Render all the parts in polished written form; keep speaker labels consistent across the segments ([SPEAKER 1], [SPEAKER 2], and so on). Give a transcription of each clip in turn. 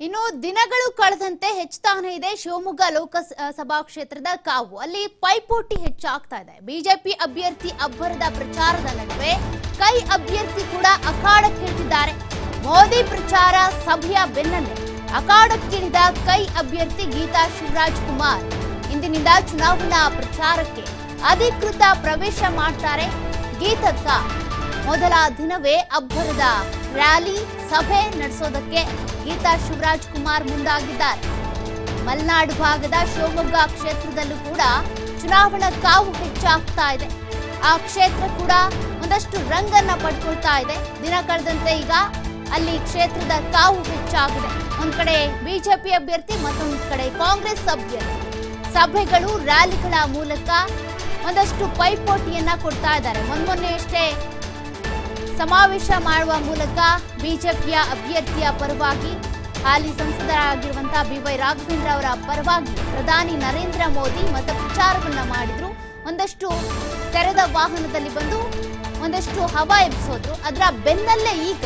[SPEAKER 1] ಇನ್ನು ದಿನಗಳು ಕಳೆದಂತೆ ಹೆಚ್ಚುತ್ತಾನೆ ಇದೆ ಶಿವಮೊಗ್ಗ ಲೋಕಸಭಾ ಕ್ಷೇತ್ರದ ಕಾವು. ಅಲ್ಲಿ ಪೈಪೋಟಿ ಹೆಚ್ಚಾಗ್ತಾ ಇದೆ. ಬಿಜೆಪಿ ಅಭ್ಯರ್ಥಿ ಅಬ್ಬರದ ಪ್ರಚಾರದ ನಡುವೆ ಕೈ ಅಭ್ಯರ್ಥಿ ಕೂಡ ಅಖಾಡಕ್ಕಿಳಿದಿದ್ದಾರೆ. ಮೋದಿ ಪ್ರಚಾರ ಸಭೆಯ ಬೆನ್ನಲ್ಲೇ ಅಖಾಡಕ್ಕಿಳಿದ ಕೈ ಅಭ್ಯರ್ಥಿ ಗೀತಾ ಶಿವರಾಜ್ ಕುಮಾರ್ ಇಂದಿನಿಂದ ಚುನಾವಣಾ ಪ್ರಚಾರಕ್ಕೆ ಅಧಿಕೃತ ಪ್ರವೇಶ ಮಾಡ್ತಾರೆ. ಗೀತಕ್ಕ ಮೊದಲ ದಿನವೇ ಅಬ್ಬರದ ರ್ಯಾಲಿ ಸಭೆ ನಡೆಸೋದಕ್ಕೆ ಗೀತಾ ಶಿವರಾಜ್ ಕುಮಾರ್ ಮುಂದಾಗಿದ್ದಾರೆ. ಮಲೆನಾಡು ಭಾಗದ ಶಿವಮೊಗ್ಗ ಕ್ಷೇತ್ರದಲ್ಲೂ ಕೂಡ ಚುನಾವಣಾ ಕಾವು ಹೆಚ್ಚಾಗ್ತಾ ಇದೆ. ಆ ಕ್ಷೇತ್ರ ಕೂಡ ಒಂದಷ್ಟು ರಂಗನ್ನ ಪಡ್ಕೊಳ್ತಾ ಇದೆ. ದಿನ ಕಳೆದಂತೆ ಈಗ ಅಲ್ಲಿ ಕ್ಷೇತ್ರದ ಕಾವು ಹೆಚ್ಚಾಗಿದೆ. ಒಂದ್ ಕಡೆ ಬಿಜೆಪಿ ಅಭ್ಯರ್ಥಿ, ಮತ್ತೊಂದು ಕಡೆ ಕಾಂಗ್ರೆಸ್ ಅಭ್ಯರ್ಥಿ ಸಭೆಗಳು ರ್ಯಾಲಿಗಳ ಮೂಲಕ ಒಂದಷ್ಟು ಪೈಪೋಟಿಯನ್ನ ಕೊಡ್ತಾ ಇದ್ದಾರೆ. ಮೊನ್ನೆಯಷ್ಟೇ ಸಮಾವೇಶ ಮಾಡುವ ಮೂಲಕ ಬಿಜೆಪಿಯ ಅಭ್ಯರ್ಥಿಯ ಪರವಾಗಿ ಹಾಲಿ ಸಂಸದರಾಗಿರುವಂತಹ BY ರಾಘವೇಂದ್ರ ಅವರ ಪರವಾಗಿ ಪ್ರಧಾನಿ ನರೇಂದ್ರ ಮೋದಿ ಮತ ಪ್ರಚಾರವನ್ನ ಮಾಡಿದ್ರು. ಒಂದಷ್ಟು ತೆರೆದ ವಾಹನದಲ್ಲಿ ಬಂದು ಒಂದಷ್ಟು ಹವಾ ಎಬ್ಬಿಸೋದ್ರು. ಅದರ ಬೆನ್ನಲ್ಲೇ ಈಗ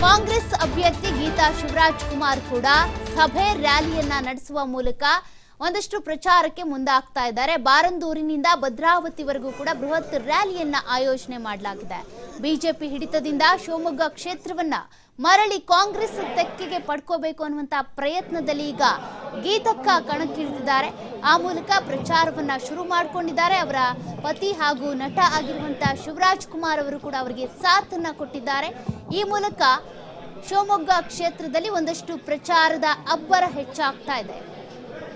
[SPEAKER 1] ಕಾಂಗ್ರೆಸ್ ಅಭ್ಯರ್ಥಿ ಗೀತಾ ಶಿವರಾಜ್ ಕುಮಾರ್ ಕೂಡ ಸಭೆ ರ್ಯಾಲಿಯನ್ನ ನಡೆಸುವ ಮೂಲಕ ಒಂದಷ್ಟು ಪ್ರಚಾರಕ್ಕೆ ಮುಂದಾಗ್ತಾ ಇದ್ದಾರೆ. ಬಾರಂದೂರಿನಿಂದ ಭದ್ರಾವತಿವರೆಗೂ ಕೂಡ ಬೃಹತ್ ರ್ಯಾಲಿಯನ್ನ ಆಯೋಜನೆ ಮಾಡಲಾಗಿದೆ. ಬಿಜೆಪಿ ಹಿಡಿತದಿಂದ ಶಿವಮೊಗ್ಗ ಕ್ಷೇತ್ರವನ್ನ ಮರಳಿ ಕಾಂಗ್ರೆಸ್ ತೆಕ್ಕೆಗೆ ಪಡ್ಕೋಬೇಕು ಅನ್ನುವಂತ ಪ್ರಯತ್ನದಲ್ಲಿ ಈಗ ಗೀತಕ್ಕ ಕಣಕ್ಕಿಳಿದಿದ್ದಾರೆ. ಆ ಮೂಲಕ ಪ್ರಚಾರವನ್ನ ಶುರು ಮಾಡಿಕೊಂಡಿದ್ದಾರೆ. ಅವರ ಪತಿ ಹಾಗೂ ನಟ ಆಗಿರುವಂತಹ ಶಿವರಾಜ್ ಕುಮಾರ್ ಅವರು ಕೂಡ ಅವರಿಗೆ ಸಾಥನ್ನ ಕೊಟ್ಟಿದ್ದಾರೆ. ಈ ಮೂಲಕ ಶಿವಮೊಗ್ಗ ಕ್ಷೇತ್ರದಲ್ಲಿ ಒಂದಷ್ಟು ಪ್ರಚಾರದ ಅಬ್ಬರ ಹೆಚ್ಚಾಗ್ತಾ ಇದೆ.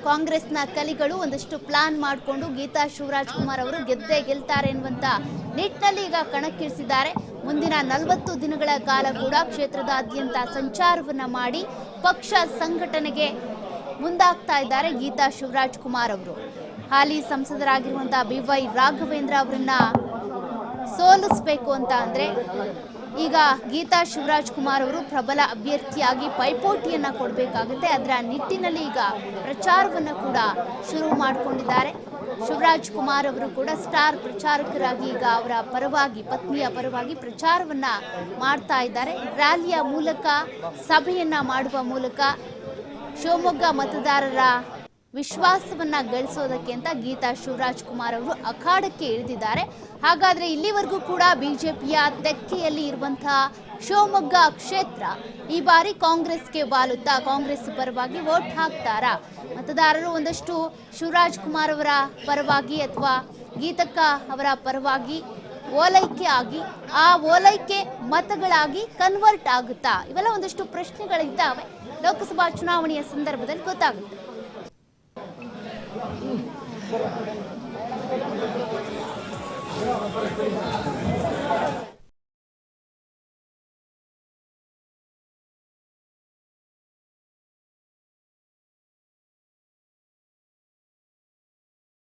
[SPEAKER 1] ಕಾಂಗ್ರೆಸ್ನ ಕಲಿಗಳು ಒಂದಷ್ಟು ಪ್ಲಾನ್ ಮಾಡಿಕೊಂಡು ಗೀತಾ ಶಿವರಾಜ್ ಕುಮಾರ್ ಅವರು ಗೆದ್ದೇ ಗೆಲ್ತಾರೆ ಎನ್ನುವಂತ ನಿಟ್ಟಿನಲ್ಲಿ ಈಗ ಕಣಕ್ಕಿಳಿಸಿದ್ದಾರೆ. ಮುಂದಿನ 40 ದಿನಗಳ ಕಾಲ ಕೂಡ ಕ್ಷೇತ್ರದಾದ್ಯಂತ ಸಂಚಾರವನ್ನ ಮಾಡಿ ಪಕ್ಷ ಸಂಘಟನೆಗೆ ಮುಂದಾಗ್ತಾ ಇದ್ದಾರೆ ಗೀತಾ ಶಿವರಾಜ್ ಕುಮಾರ್ ಅವರು. ಹಾಲಿ ಸಂಸದರಾಗಿರುವಂತಹ BY ರಾಘವೇಂದ್ರ ಅವರನ್ನ ಸೋಲಿಸಬೇಕು ಅಂತ ಅಂದ್ರೆ ಈಗ ಗೀತಾ ಶಿವರಾಜ್ ಕುಮಾರ್ ಅವರು ಪ್ರಬಲ ಅಭ್ಯರ್ಥಿಯಾಗಿ ಪೈಪೋಟಿಯನ್ನ ಕೊಡಬೇಕಾಗುತ್ತೆ. ಅದರ ನಿಟ್ಟಿನಲ್ಲಿ ಈಗ ಪ್ರಚಾರವನ್ನು ಕೂಡ ಶುರು ಮಾಡಿಕೊಂಡಿದ್ದಾರೆ. ಶಿವರಾಜ್ ಕುಮಾರ್ ಅವರು ಕೂಡ ಸ್ಟಾರ್ ಪ್ರಚಾರಕರಾಗಿ ಈಗ ಅವರ ಪರವಾಗಿ, ಪತ್ನಿಯ ಪರವಾಗಿ ಪ್ರಚಾರವನ್ನ ಮಾಡ್ತಾ ಇದ್ದಾರೆ. ರ್ಯಾಲಿಯ ಮೂಲಕ, ಸಭೆಯನ್ನ ಮಾಡುವ ಮೂಲಕ ಶಿವಮೊಗ್ಗ ಮತದಾರರ ವಿಶ್ವಾಸವನ್ನ ಗಳಿಸೋದಕ್ಕೆ ಅಂತ ಗೀತಾ ಶಿವರಾಜ್ ಕುಮಾರ್ ಅವರು ಅಖಾಡಕ್ಕೆ ಇಳಿದಿದ್ದಾರೆ. ಹಾಗಾದ್ರೆ ಇಲ್ಲಿವರೆಗೂ ಕೂಡ ಬಿಜೆಪಿಯ ತೆಕ್ಕೆಯಲ್ಲಿ ಇರುವಂತಹ ಶಿವಮೊಗ್ಗ ಕ್ಷೇತ್ರ ಈ ಬಾರಿ ಕಾಂಗ್ರೆಸ್ಗೆ ವಾಲುತ್ತಾ, ಕಾಂಗ್ರೆಸ್ ಪರವಾಗಿ ವೋಟ್ ಹಾಕ್ತಾರಾ? ಮತದಾರರು ಒಂದಷ್ಟು ಶಿವರಾಜ್ ಕುಮಾರ್ ಅವರ ಪರವಾಗಿ ಅಥವಾ ಗೀತಕ್ಕ ಅವರ ಪರವಾಗಿ ಓಲೈಕೆ ಆಗಿ ಆ ಓಲೈಕೆ ಮತಗಳಾಗಿ ಕನ್ವರ್ಟ್ ಆಗುತ್ತಾ? ಇವೆಲ್ಲ ಒಂದಷ್ಟು ಪ್ರಶ್ನೆಗಳಿದ್ದಾವೆ. ಲೋಕಸಭಾ ಚುನಾವಣೆಯ ಸಂದರ್ಭದಲ್ಲಿ ಗೊತ್ತಾಗುತ್ತೆ.